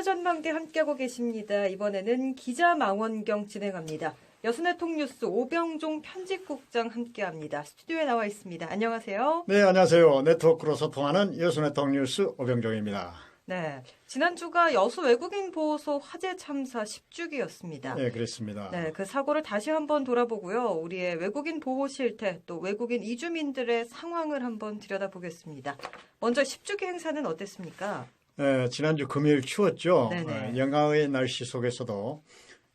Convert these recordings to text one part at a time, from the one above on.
전망대 함께하고 계십니다. 이번에는 기자망원경 진행합니다. 여순의 통뉴스 오병종 편집국장 함께합니다. 스튜디오에 나와 있습니다. 안녕하세요. 네, 안녕하세요. 네트워크로 소통하는 여순의 통뉴스 오병종입니다. 네, 지난주가 여수 외국인 보호소 화재 참사 10주기였습니다. 네, 그렇습니다. 네, 그 사고를 다시 한번 돌아보고요. 우리의 외국인 보호 실태, 또 외국인 이주민들의 상황을 한번 들여다보겠습니다. 먼저 10주기 행사는 어땠습니까? 네, 지난주 금요일 추웠죠. 네네. 영하의 날씨 속에서도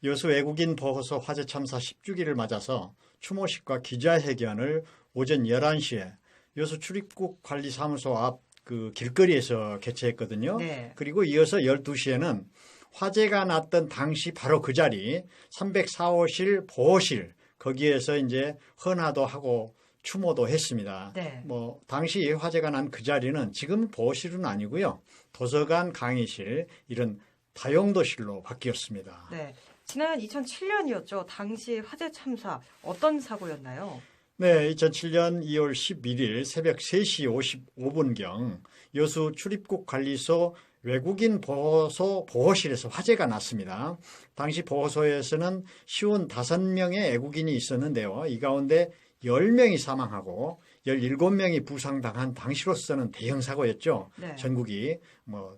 여수 외국인 보호소 화재 참사 10주기를 맞아서 추모식과 기자회견을 오전 11시에 여수 출입국 관리사무소 앞 그 길거리에서 개최했거든요. 네. 그리고 이어서 12시에는 화재가 났던 당시 바로 그 자리 304호실 보호실 거기에서 이제 헌화도 하고 추모도 했습니다. 네. 당시 화재가 난 그 자리는 지금 보호실은 아니고요. 도서관, 강의실 이런 다용도실로 바뀌었습니다. 네. 지난 2007년이었죠. 당시 화재 참사 어떤 사고였나요? 네, 2007년 2월 11일 새벽 3시 55분경 여수 출입국 관리소 외국인 보호소 보호실에서 화재가 났습니다. 당시 보호소에서는 시원 5명의 외국인이 있었는데요. 이 가운데 10명이 사망하고 17명이 부상당한 당시로서는 대형 사고였죠. 네. 전국이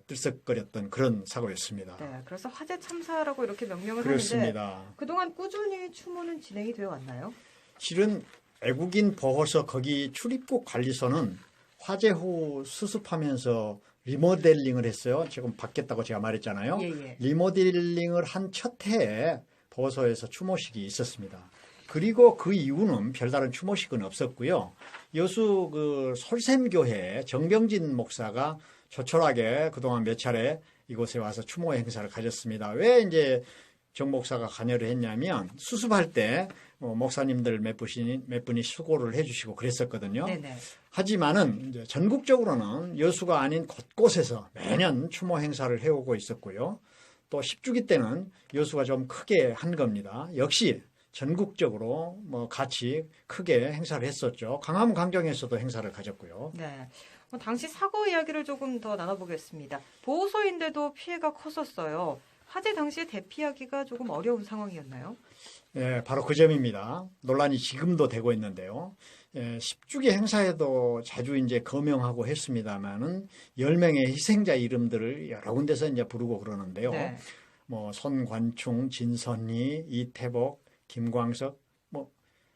들썩거렸던 그런 사고였습니다. 네, 그래서 화재 참사라고 이렇게 명명을 그렇습니다. 하는데 그동안 꾸준히 추모는 진행이 되어 왔나요? 실은 외국인 보호소 거기 출입국 관리소는 화재 후 수습하면서 리모델링을 했어요. 지금 바뀌었다고 제가 말했잖아요. 예. 리모델링을 한 첫 해에 보호소에서 추모식이 있었습니다. 그리고 그 이후는 별다른 추모식은 없었고요. 여수 그 솔샘교회 정병진 목사가 조촐하게 그동안 몇 차례 이곳에 와서 추모 행사를 가졌습니다. 왜 이제 정 목사가 관여를 했냐면 수습할 때 목사님들 몇 분이 수고를 해주시고 그랬었거든요. 네네. 하지만은 이제 전국적으로는 여수가 아닌 곳곳에서 매년 추모 행사를 해오고 있었고요. 또 10주기 때는 여수가 좀 크게 한 겁니다. 역시 전국적으로 같이 크게 행사를 했었죠. 강화문 강정에서도 행사를 가졌고요. 네. 당시 사고 이야기를 조금 더 나눠보겠습니다. 보호소인데도 피해가 컸었어요. 화재 당시에 대피하기가 조금 어려운 상황이었나요? 네, 바로 그 점입니다. 논란이 지금도 되고 있는데요. 10주기 행사에도 자주 이제 거명하고 했습니다만은 10명의 희생자 이름들을 여러 군데서 이제 부르고 그러는데요. 네. 손관충, 진선희, 이태복, 김광석,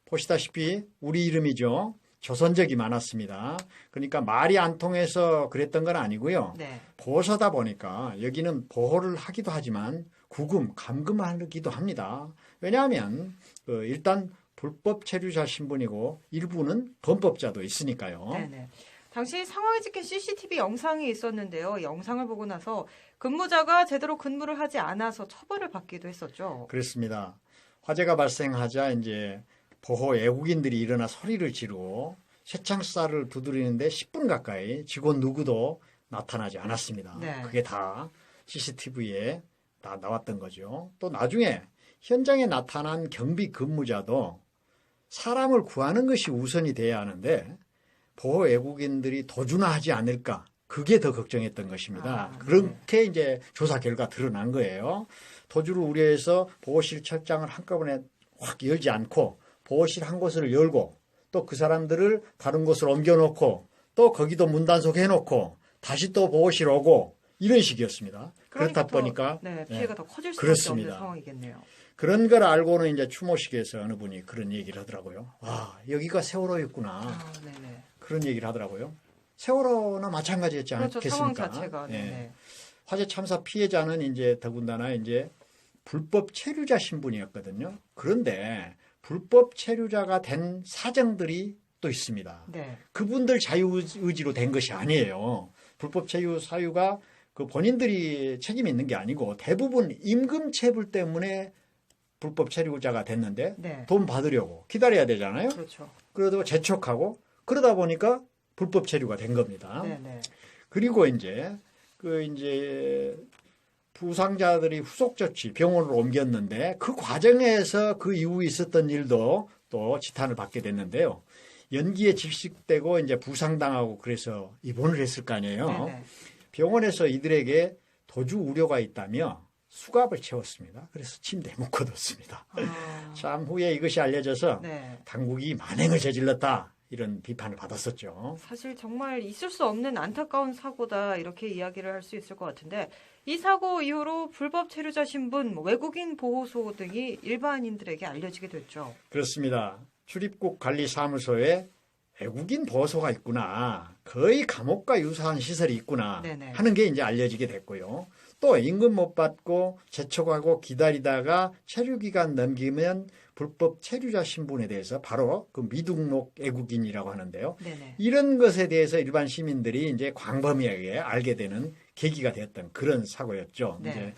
보시다시피 우리 이름이죠. 조선적이 많았습니다. 그러니까 말이 안 통해서 그랬던 건 아니고요. 네. 보호소다 보니까 여기는 보호를 하기도 하지만 구금, 감금하기도 합니다. 왜냐하면 일단 불법 체류자 신분이고 일부는 범법자도 있으니까요. 네네. 당시 상황에 찍힌 CCTV 영상이 있었는데요. 영상을 보고 나서 근무자가 제대로 근무를 하지 않아서 처벌을 받기도 했었죠. 그렇습니다. 화재가 발생하자 이제 보호 외국인들이 일어나 소리를 지르고 쇠창살을 두드리는데 10분 가까이 직원 누구도 나타나지 않았습니다. 네. 그게 다 CCTV에 다 나왔던 거죠. 또 나중에 현장에 나타난 경비 근무자도 사람을 구하는 것이 우선이 돼야 하는데 보호 외국인들이 도주나 하지 않을까 그게 더 걱정했던 것입니다. 그렇게 이제 조사 결과 드러난 거예요. 도주를 우려해서 보호실 철장을 한꺼번에 확 열지 않고 보호실 한 곳을 열고 또 그 사람들을 다른 곳으로 옮겨놓고 또 거기도 문 단속해놓고 다시 또 보호실 오고 이런 식이었습니다. 그렇다 보니까 피해가 더 커질 수밖에 그렇습니다. 없는 상황이겠네요. 그런 걸 알고는 이제 추모식에서 어느 분이 그런 얘기를 하더라고요. 와, 여기가 세월호였구나. 네네. 그런 얘기를 하더라고요. 세월호나 마찬가지였지 그렇죠. 않겠습니까? 상황 자체가. 네네. 화재 참사 피해자는 이제 더군다나 이제 불법 체류자 신분이었거든요. 그런데 불법 체류자가 된 사정들이 또 있습니다. 네. 그분들 자유의지로 된 것이 아니에요. 불법 체류 사유가 그 본인들이 책임이 있는 게 아니고 대부분 임금 체불 때문에 불법 체류자가 됐는데 네. 돈 받으려고 기다려야 되잖아요. 그렇죠. 그래도 재촉하고 그러다 보니까 불법 체류가 된 겁니다. 네네. 그리고 이제 부상자들이 후속 조치 병원으로 옮겼는데 그 과정에서 그 이후 있었던 일도 또 지탄을 받게 됐는데요. 연기에 질식되고 이제 부상당하고 그래서 입원을 했을 거 아니에요. 네네. 병원에서 이들에게 도주 우려가 있다며 수갑을 채웠습니다. 그래서 침대에 묶어뒀습니다. 참 후에 이것이 알려져서 네. 당국이 만행을 저질렀다 이런 비판을 받았었죠. 사실 정말 있을 수 없는 안타까운 사고다 이렇게 이야기를 할 수 있을 것 같은데 이 사고 이후로 불법 체류자 신분, 외국인 보호소 등이 일반인들에게 알려지게 됐죠. 그렇습니다. 출입국 관리사무소에 외국인 보호소가 있구나. 거의 감옥과 유사한 시설이 있구나 네네. 하는 게 이제 알려지게 됐고요. 또 임금 못 받고 재촉하고 기다리다가 체류 기간 넘기면 불법 체류자 신분에 대해서 바로 그 미등록 외국인이라고 하는데요. 네네. 이런 것에 대해서 일반 시민들이 이제 광범위하게 알게 되는 계기가 되었던 그런 사고였죠. 네. 이제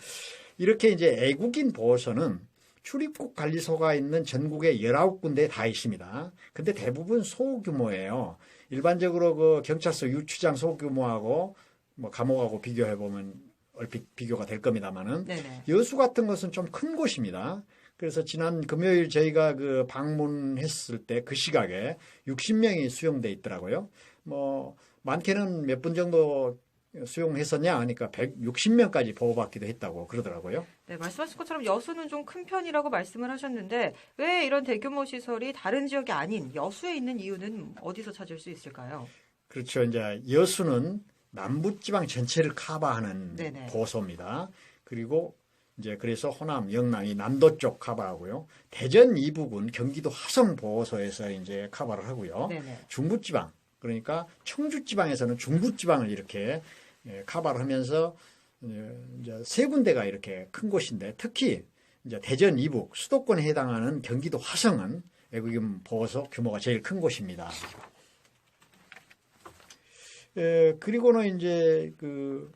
이렇게 이제 외국인 보호소는 출입국 관리소가 있는 전국에 19군데 다 있습니다. 근데 대부분 소규모예요. 일반적으로 그 경찰서 유치장 소규모하고 뭐 감옥하고 비교해 보면 얼핏 비교가 될 겁니다만은 네네. 여수 같은 것은 좀 큰 곳입니다. 그래서 지난 금요일 저희가 그 방문했을 때 그 시각에 60명이 수용돼 있더라고요. 뭐 많게는 몇 분 정도 수용했었냐 하니까 160명까지 보호받기도 했다고 그러더라고요. 네, 말씀하신 것처럼 여수는 좀 큰 편이라고 말씀을 하셨는데 왜 이런 대규모 시설이 다른 지역이 아닌 여수에 있는 이유는 어디서 찾을 수 있을까요? 그렇죠. 이제 여수는 남부지방 전체를 커버하는 네네. 보호소입니다. 그리고 이제 그래서 호남, 영남 이 남도 쪽 커버하고요. 대전 이북은 경기도 화성 보호소에서 이제 커버를 하고요. 네네. 중부지방 그러니까 청주지방에서는 중부지방을 이렇게 커버를 하면서 이제 세 군데가 이렇게 큰 곳인데 특히 이제 대전 이북 수도권에 해당하는 경기도 화성은 외국인 보호소 규모가 제일 큰 곳입니다. 그리고는 이제 그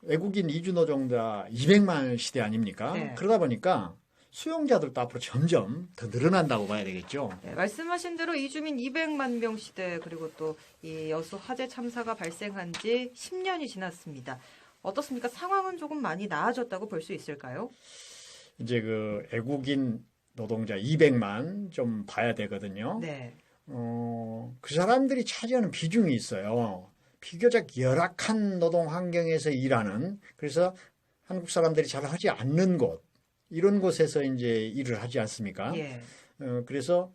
외국인 이주 노동자 200만 시대 아닙니까? 네. 그러다 보니까 수용자들도 앞으로 점점 더 늘어난다고 봐야 되겠죠. 네, 말씀하신 대로 이주민 200만 명 시대 그리고 또 이 여수 화재 참사가 발생한 지 10년이 지났습니다. 어떻습니까? 상황은 조금 많이 나아졌다고 볼 수 있을까요? 이제 그 외국인 노동자 200만 좀 봐야 되거든요. 네. 그 사람들이 차지하는 비중이 있어요. 비교적 열악한 노동 환경에서 일하는 그래서 한국 사람들이 잘 하지 않는 곳 이런 곳에서 이제 일을 하지 않습니까? 예. 그래서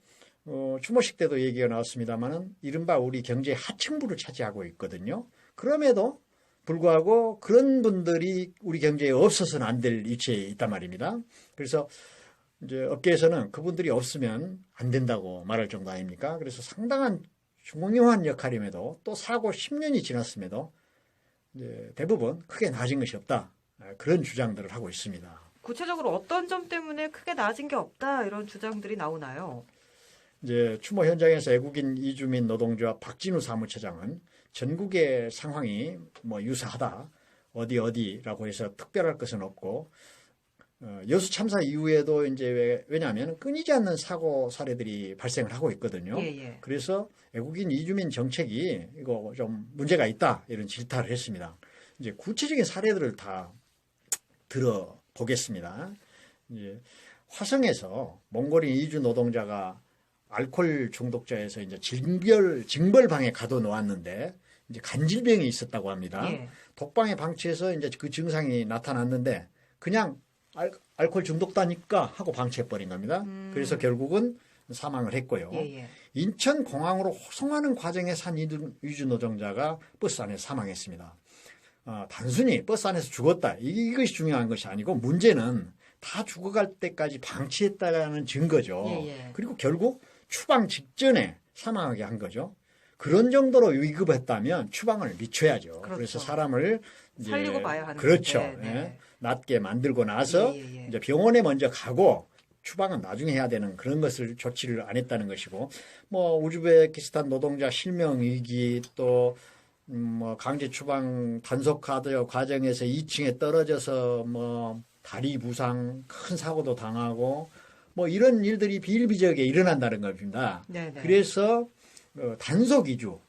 추모식 때도 얘기가 나왔습니다만은 이른바 우리 경제의 하층부를 차지하고 있거든요. 그럼에도 불구하고 그런 분들이 우리 경제에 없어서는 안 될 위치에 있단 말입니다. 그래서 이제 업계에서는 그분들이 없으면 안 된다고 말할 정도 아닙니까? 그래서 상당한 중요한 역할임에도 또 사고 10년이 지났음에도 이제 대부분 크게 나아진 것이 없다. 그런 주장들을 하고 있습니다. 구체적으로 어떤 점 때문에 크게 나아진 게 없다 이런 주장들이 나오나요? 이제 추모 현장에서 외국인 이주민 노동조합 박진우 사무처장은 전국의 상황이 뭐 유사하다. 어디라고 해서 특별할 것은 없고 여수 참사 이후에도 이제 왜냐하면 끊이지 않는 사고 사례들이 발생을 하고 있거든요. 예. 그래서 외국인 이주민 정책이 이거 좀 문제가 있다 이런 질타를 했습니다. 이제 구체적인 사례들을 다 들어보겠습니다. 이제 화성에서 몽골인 이주 노동자가 알코올 중독자에서 이제 징벌방에 가둬놓았는데 이제 간질병이 있었다고 합니다. 예. 독방에 방치해서 이제 그 증상이 나타났는데 그냥 알코올 중독다니까 하고 방치해버린 겁니다. 그래서 결국은 사망을 했고요. 예. 인천 공항으로 호송하는 과정에서 한 이주 노동자가 버스 안에서 사망했습니다. 단순히 버스 안에서 죽었다. 이것이 중요한 것이 아니고 문제는 다 죽어갈 때까지 방치했다는 증거죠. 예. 그리고 결국 추방 직전에 사망하게 한 거죠. 그런 정도로 위급했다면 추방을 미쳐야죠. 그렇죠. 그래서 사람을 이제 살리고 봐야 하는 그렇죠. 건데, 네. 낫게 만들고 나서 예. 이제 병원에 먼저 가고 추방은 나중에 해야 되는 그런 것을 조치를 안 했다는 것이고 뭐 우즈베키스탄 노동자 실명 위기 또 뭐 강제 추방 단속 카드 과정에서 2층에 떨어져서 뭐 다리 부상 큰 사고도 당하고 뭐 이런 일들이 비일비재하게 일어난다는 겁니다. 네네. 그래서 단속 위주,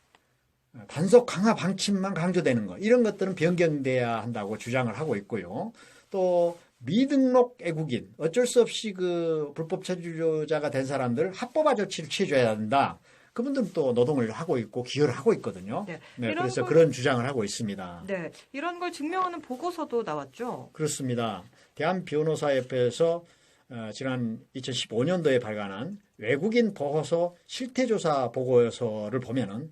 단속 강화 방침만 강조되는 것 이런 것들은 변경돼야 한다고 주장을 하고 있고요. 또 미등록 외국인 어쩔 수 없이 그 불법 체류자가 된 사람들 합법화 조치를 취해줘야 한다. 그분들은 또 노동을 하고 있고 기여를 하고 있거든요. 네. 네, 이런 그래서 걸- 그런 주장을 하고 있습니다. 네, 이런 걸 증명하는 보고서도 나왔죠. 그렇습니다. 대한변호사협회에서 지난 2015년도에 발간한 외국인 보호소 실태조사 보고서를 보면은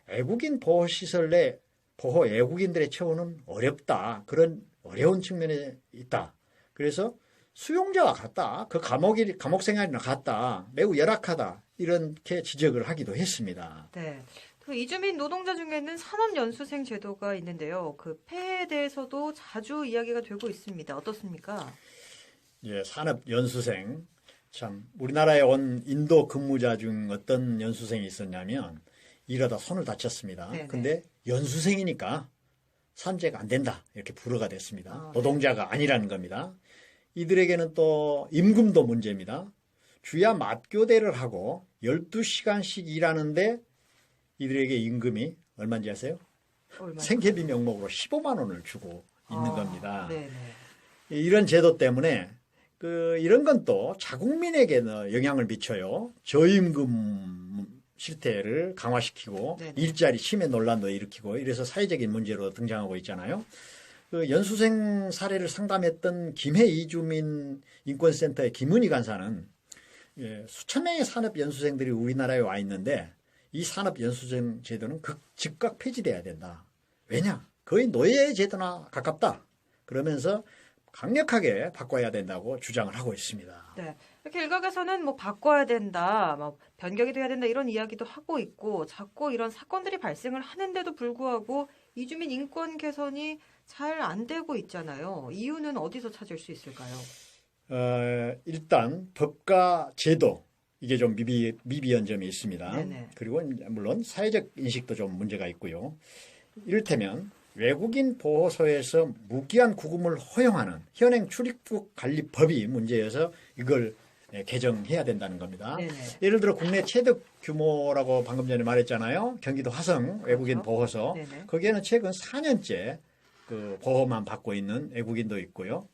외국인 보호시설 내 보호 외국인들의 처우는 어렵다. 그런 어려운 측면에 있다. 그래서 수용자와 같다. 그 감옥 생활이나 같다. 매우 열악하다. 이렇게 지적을 하기도 했습니다. 네. 그 이주민 노동자 중에는 산업연수생 제도가 있는데요. 그 폐해에 대해서도 자주 이야기가 되고 있습니다. 어떻습니까? 예, 산업연수생. 참, 우리나라에 온 인도 근무자 중 어떤 연수생이 있었냐면 일하다 손을 다쳤습니다. 네네. 근데 연수생이니까 산재가 안 된다. 이렇게 불허가 됐습니다. 아, 네. 노동자가 아니라는 겁니다. 이들에게는 또 임금도 문제입니다. 주야 맞교대를 하고 12시간씩 일하는데 이들에게 임금이 얼마인지 아세요? 얼마나? 생계비 명목으로 15만 원을 주고 있는 아, 겁니다. 네네. 이런 제도 때문에 이런 건 또 자국민에게는 영향을 미쳐요. 저임금 실태를 강화시키고 네네. 일자리 침해 논란도 일으키고 이래서 사회적인 문제로 등장하고 있잖아요. 그 연수생 사례를 상담했던 김해 이주민 인권센터의 김은희 간사는 수천 명의 산업 연수생들이 우리나라에 와 있는데 이 산업 연수생 제도는 즉각 폐지돼야 된다. 왜냐? 거의 노예 제도나 가깝다. 그러면서 강력하게 바꿔야 된다고 주장을 하고 있습니다. 네. 이렇게 일각에서는 뭐 바꿔야 된다, 뭐 변경이 돼야 된다 이런 이야기도 하고 있고 자꾸 이런 사건들이 발생을 하는데도 불구하고 이주민 인권 개선이 잘 안 되고 있잖아요. 이유는 어디서 찾을 수 있을까요? 일단 법과 제도 이게 좀 미비한 점이 있습니다. 네네. 그리고 물론 사회적 인식도 좀 문제가 있고요. 이를테면 외국인 보호소에서 무기한 구금을 허용하는 현행 출입국 관리법이 문제여서 이걸 개정해야 된다는 겁니다. 네네. 예를 들어 국내 최대 규모라고 방금 전에 말했잖아요. 경기도 화성 외국인 그렇죠. 보호소. 네네. 거기에는 최근 4년째 그 보호만 받고 있는 외국인도 있고요.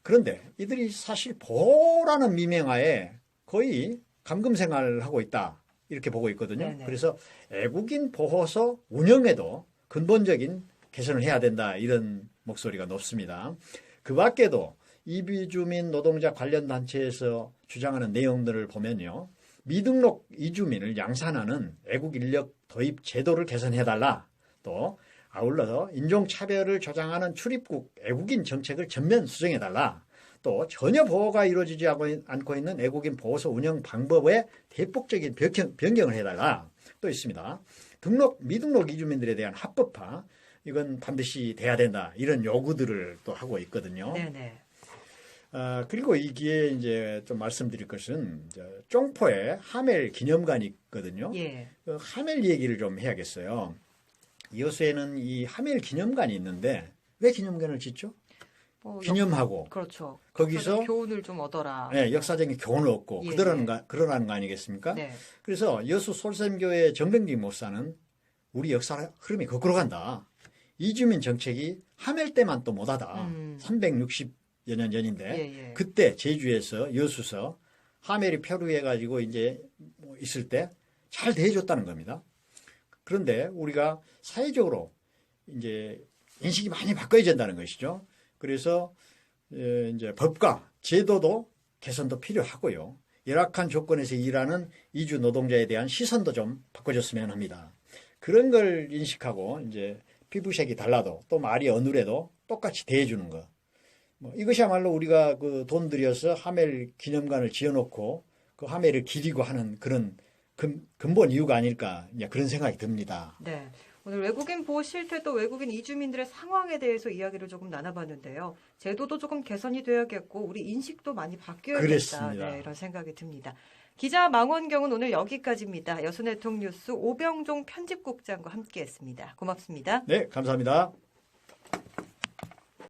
그런데 이들이 사실 보호라는 미명하에 거의 감금 생활을 하고 있다. 이렇게 보고 있거든요. 네네. 그래서 외국인 보호소 운영에도 근본적인 개선을 해야 된다. 이런 목소리가 높습니다. 그 밖에도 이주민 노동자 관련 단체에서 주장하는 내용들을 보면요. 미등록 이주민을 양산하는 외국 인력 도입 제도를 개선해달라. 또 아울러서 인종차별을 조장하는 출입국 외국인 정책을 전면 수정해달라. 또 전혀 보호가 이루어지지 않고 있는 외국인 보호소 운영 방법에 대폭적인 변경을 해달라. 또 있습니다. 미등록 이주민들에 대한 합법화. 이건 반드시 돼야 된다. 이런 요구들을 또 하고 있거든요. 네네. 그리고 이게 이제 좀 말씀드릴 것은 쫑포에 하멜 기념관이 있거든요. 예. 그 하멜 얘기를 좀 해야겠어요. 여수에는 이 하멜 기념관이 있는데 왜 기념관을 짓죠? 뭐 기념하고 그렇죠. 거기서 교훈을 좀 얻어라. 역사적인 교훈을 얻고 예, 그러라는 거 아니겠습니까? 네. 그래서 여수 솔샘교회 정병기 목사는 우리 역사 흐름이 거꾸로 간다. 이주민 정책이 하멜 때만 또 못하다. 360여 년 전인데 예, 예. 그때 제주에서 여수서 하멜이 표류해가지고 이제 뭐 있을 때 잘 대해줬다는 겁니다. 그런데 우리가 사회적으로 이제 인식이 많이 바꿔야 된다는 것이죠. 그래서 이제 법과 제도도 개선도 필요하고요. 열악한 조건에서 일하는 이주 노동자에 대한 시선도 좀 바꿔줬으면 합니다. 그런 걸 인식하고 이제 피부색이 달라도 또 말이 어눌해도 똑같이 대해주는 것. 뭐 이것이야말로 우리가 그 돈 들여서 하멜 기념관을 지어놓고 그 하멜을 기리고 하는 그런 근본 이유가 아닐까 그런 생각이 듭니다. 네. 오늘 외국인 보호 실태 또 외국인 이주민들의 상황에 대해서 이야기를 조금 나눠봤는데요. 제도도 조금 개선이 돼야겠고 우리 인식도 많이 바뀌어야겠다. 그렇습니다. 네, 이런 생각이 듭니다. 기자 망원경은 오늘 여기까지입니다. 여수네트워크 뉴스 오병종 편집국장과 함께했습니다. 고맙습니다. 네, 감사합니다.